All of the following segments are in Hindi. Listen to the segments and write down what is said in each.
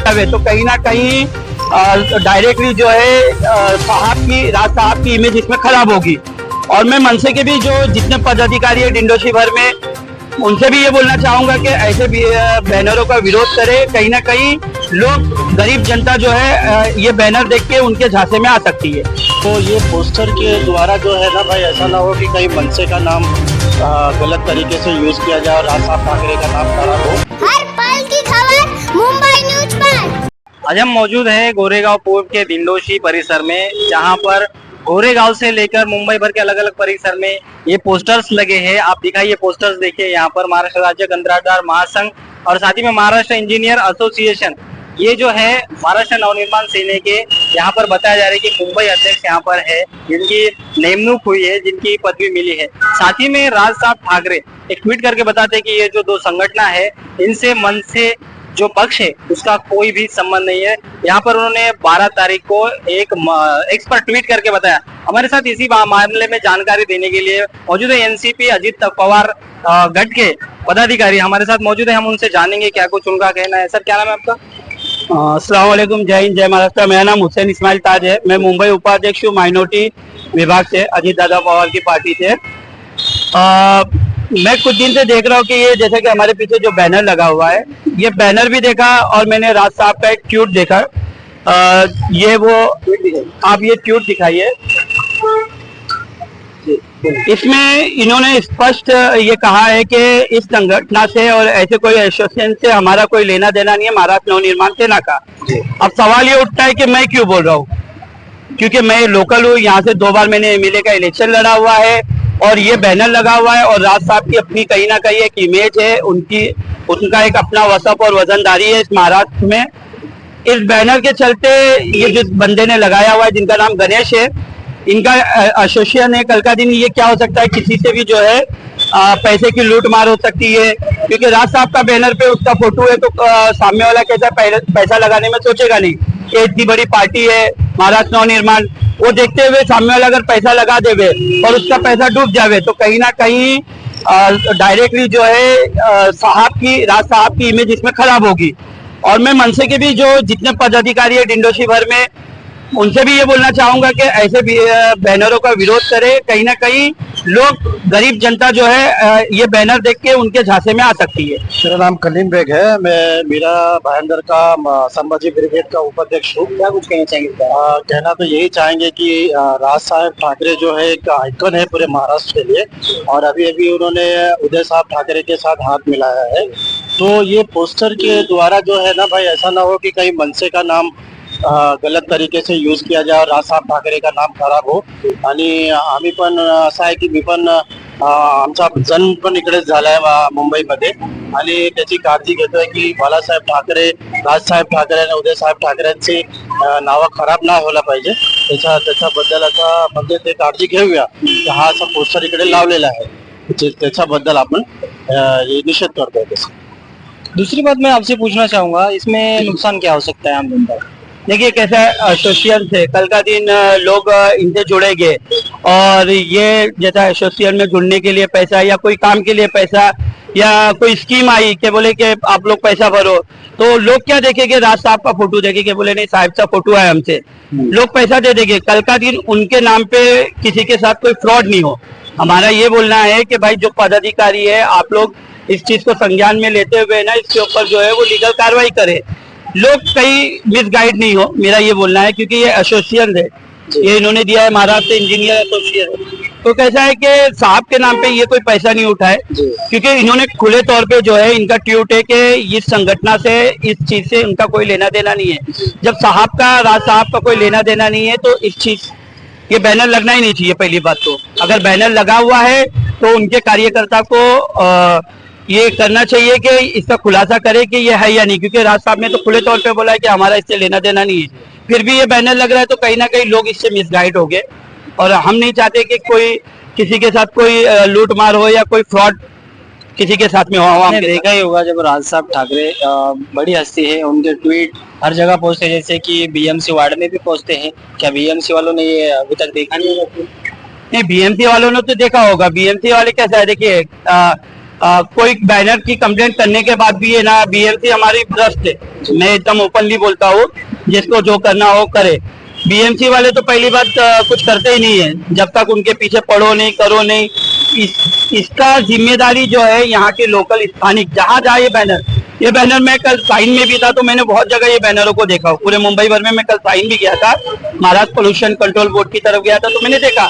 जावे तो कहीं ना कहीं डायरेक्टली जो है राज साहब की इमेज इसमें खराब होगी। और मैं मनसे के भी जो जितने पदाधिकारी है डिंडोशी भर में, उनसे भी ये बोलना चाहूंगा कि ऐसे भी बैनरों का विरोध करे। कहीं ना कहीं लोग, गरीब जनता जो है ये बैनर देख के उनके झांसे में आ सकती है। तो ये पोस्टर के द्वारा जो है ना भाई, ऐसा ना हो कि कहीं मनसे का नाम गलत तरीके से यूज किया जाए और राज साहब ठाकरे का नाम खराब हो। हर पल की खबर मुंबई न्यूज पर। आज हम मौजूद हैं गोरेगांव पूर्व के दिंडोशी परिसर में, जहां पर गोरेगांव से लेकर मुंबई भर के अलग अलग परिसर में ये पोस्टर्स लगे हैं। आप दिखाइए पोस्टर्स देखिए, यहाँ पर महाराष्ट्र राज्य कंत्राटदार महासंघ और साथ ही में महाराष्ट्र इंजीनियर एसोसिएशन, ये जो है महाराष्ट्र नवनिर्माण सेना के यहाँ पर बताया जा रहा है कि मुंबई अध्यक्ष यहाँ पर है, जिनकी निमणूक हुई है, जिनकी पदवी मिली है। साथ ही में राज साहब ठाकरे एक ट्वीट करके बताते हैं कि ये जो दो संगठन है, इनसे मन से जो पक्ष है उसका कोई भी संबंध नहीं है। यहाँ पर उन्होंने 12 तारीख को एक एक्स पर ट्वीट करके बताया। हमारे साथ इसी मामले में जानकारी देने के लिए मौजूद है एनसीपी अजित पवार गढ़ के पदाधिकारी हमारे साथ मौजूद है। हम उनसे जानेंगे क्या कुछ उनका कहना है। सर, क्या नाम है आपका? अस्सलाम वालेकुम, जय हिंद, जय महाराष्ट्र। मेरा नाम हुसैन इस्माइल ताज है। मैं मुंबई उपाध्यक्ष हूँ माइनॉरिटी विभाग से, अजीत दादा पवार की पार्टी से। मैं कुछ दिन से देख रहा हूँ कि ये जैसे कि हमारे पीछे जो बैनर लगा हुआ है, ये बैनर भी देखा और मैंने राज साहब का एक ट्वीट देखा। ये वो आप ये ट्वीट दिखाइए, इसमें इन्होंने स्पष्ट ये कहा है कि इस संगठन से और ऐसे कोई एसोसिएशन से हमारा कोई लेना देना नहीं है, महाराष्ट्र नवनिर्माण सेना का। अब सवाल ये उठता है कि मैं क्यों बोल रहा हूँ, क्योंकि मैं लोकल हूँ, यहाँ से 2 बार मैंने एमएलए का इलेक्शन लड़ा हुआ है और ये बैनर लगा हुआ है और राज साहब की अपनी कहीं ना कहीं एक इमेज है, उनका एक अपना वसफ और वजनदारी है इस महाराष्ट्र में। इस बैनर के चलते ये जो बंदे ने लगाया हुआ है, जिनका नाम गणेश है, इनका एसोसिएशन है। कल का दिन ये क्या हो सकता है, किसी से भी जो है पैसे की लूट मार हो सकती है, क्योंकि राज साहब का बैनर पे उसका फोटो है तो सामने वाला कैसा पैसा लगाने में सोचेगा नहीं। ये इतनी बड़ी पार्टी है महाराष्ट्र नवनिर्माण, वो देखते हुए सामने वाला अगर पैसा लगा देवे और उसका पैसा डूब जावे तो कहीं ना कहीं डायरेक्टली जो है राज साहब की इमेज इसमें खराब होगी। और मैं मनसे के भी जो जितने पदाधिकारी है डिंडोशी भर में, उनसे भी ये बोलना चाहूंगा कि ऐसे भी बैनरों का विरोध करे। कहीं ना कहीं लोग, गरीब जनता जो है ये बैनर देख के उनके झांसे में आ सकती है। मेरा नाम कलीम बेग है, मैं मीरा भाईंदर का संभाजी ब्रिगेड का उपाध्यक्ष हूँ। क्या कुछ कहना चाहेंगे? कहना तो यही चाहेंगे कि राज साहब ठाकरे जो है एक आइकन है पूरे महाराष्ट्र के लिए, और अभी अभी उन्होंने उदय साहब ठाकरे के साथ हाथ मिलाया है। तो ये पोस्टर के द्वारा जो है ना भाई, ऐसा ना हो कि कहीं मनसे का नाम गलत तरीके से यूज किया जाए और राज साहब ठाकरे का नाम खराब हो। आणि आम्ही पण असं आहे की मी पण आमचा जन्म पण इकडेच झालाय मुंबईमध्ये आणि त्याची काळजी घेतोय की बाळासाहेब ठाकरे, राजसाहेब ठाकरे आणि उदयसाहेब ठाकरेंची नावं खराब नाही व्हायला पाहिजे, त्याच्याबद्दल आता म्हणजे ते काळजी घेऊया। हा असा पोस्टर इकडे लावलेला आहे, त्याच्याबद्दल आपण निषेध करतोय। दूसरी बात मैं आपसे पूछना चाहूंगा, इसमें नुकसान क्या हो सकता है आम जनता का? देखिए कैसा है, एसोसिएशन से कल का दिन लोग इनसे जुड़ेंगे और ये जैसा एसोसिएशन में जुड़ने के लिए पैसा या कोई काम के लिए पैसा या कोई स्कीम आई कि बोले कि आप लोग पैसा भरो, तो लोग क्या देखेंगे, राज साहब का फोटो देखेंगे, बोले नहीं साहब का फोटो है हमसे, लोग पैसा दे देंगे। कल का दिन उनके नाम पे किसी के साथ कोई फ्रॉड नहीं हो। हमारा ये बोलना है कि भाई जो पदाधिकारी है, आप लोग इस चीज को संज्ञान में लेते हुए ना इसके ऊपर जो है वो लीगल कार्रवाई करे, लोग कहीं मिसगाइड नहीं हो, मेरा ये बोलना है। क्योंकि ये एसोसिएशन है, ये इन्होंने दिया है महाराष्ट्र इंजीनियर एसोसिएशन, तो कैसा है कि साहब के नाम पे ये कोई पैसा नहीं उठाए, क्योंकि इन्होंने खुले तौर पे जो है इनका ट्वीट है कि इस संगठन से, इस चीज से उनका कोई लेना देना नहीं है। जब साहब का, राज साहब का कोई लेना देना नहीं है तो इस चीज, ये बैनर लगना ही नहीं चाहिए। पहली बात तो अगर बैनर लगा हुआ है तो उनके कार्यकर्ता को ये करना चाहिए कि इसका खुलासा करे कि ये है या नहीं, क्योंकि राज साहब ने तो खुले तौर पे बोला है कि हमारा इससे लेना देना नहीं है, फिर भी ये बैनर लग रहा है, तो कहीं ना कहीं लोग इससे मिसगाइड हो गए। और हम नहीं चाहते कि कोई किसी के साथ कोई लूट मार हो या कोई फ्रॉड किसी के साथ में हो। आपने देखा ही होगा जब राज साहब ठाकरे बड़ी हस्ती है, उनके ट्वीट हर जगह पहुंचते हैं, जैसे कि बीएमसी वार्ड में भी पहुंचते हैं। क्या बीएमसी वालों ने ये अभी तक देखा नहीं होगा? नहीं, बीएमसी वालों ने तो देखा होगा। बीएमसी वाले कैसा है, देखिए कोई बैनर की कंप्लेंट करने के बाद भी है ना, बीएमसी हमारी भ्रष्ट है। मैं एकदम ओपनली बोलता हूँ, जिसको जो करना हो करे। बीएमसी वाले तो पहली बात कुछ करते ही नहीं है, जब तक उनके पीछे पढ़ो नहीं करो नहीं। इसका जिम्मेदारी जो है यहाँ के लोकल स्थानिक, जहाँ जहाँ ये बैनर मैं कल साइन में भी था, तो मैंने बहुत जगह ये बैनरों को देखा। पूरे मुंबई भर में मैं कल साइन भी किया था, महाराष्ट्र पोल्यूशन कंट्रोल बोर्ड की तरफ गया था, तो मैंने देखा।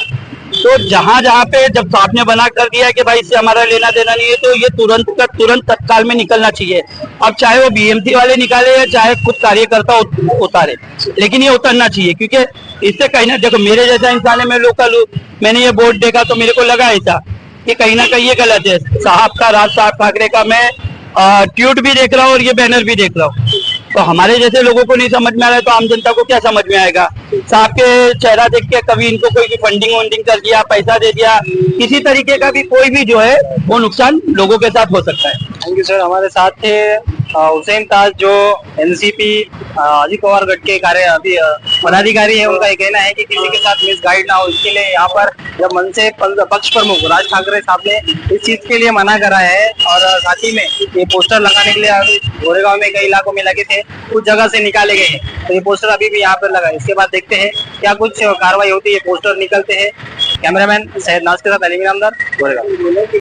तो जहाँ जहाँ पे जब साहब ने बना कर दिया कि भाई इससे हमारा लेना देना नहीं है, तो ये तुरंत का तुरंत तत्काल में निकलना चाहिए। अब चाहे वो बीएमसी वाले निकाले या चाहे खुद कार्यकर्ता उतारे, लेकिन ये उतरना चाहिए, क्योंकि इससे कहीं ना, देखो मेरे जैसा इंसान है, मैं लोकल हूँ, मैंने ये बोर्ड देखा तो मेरे को लगा ऐसा कि कहीं ना कहीं ये गलत है। साहब का, राज साहब ठाकरे का मैं ट्वीट भी देख रहा हूँ और ये बैनर भी देख रहा हूँ, तो हमारे जैसे लोगों को नहीं समझ में आ रहा है, तो आम जनता को क्या समझ में आएगा। साहब के चेहरा देख के कभी इनको कोई भी फंडिंग वंडिंग कर दिया, पैसा दे दिया, किसी तरीके का भी कोई भी जो है वो नुकसान लोगों के साथ हो सकता है। Thank you sir. हमारे साथ थे हुसैन ताज, जो एनसीपी अजित पवार गढ़ के पदाधिकारी है। उनका ये कहना है कि किसी के साथ मिस गाइड ना हो, इसके लिए यहाँ पर जब मन से पक्ष प्रमुख राज ठाकरे साहब ने इस चीज के लिए मना करा है, और साथ ही में ये पोस्टर लगाने के लिए गोरेगांव में कई इलाकों में लगे थे, कुछ जगह से निकाले गए हैं, तो ये पोस्टर अभी भी यहाँ पर लगा है। इसके बाद देखते हैं क्या कुछ कार्रवाई होती है, पोस्टर निकलते हैं। कैमरामैन सैयद नाज के साथ अली इनामदार, गोरेगांव।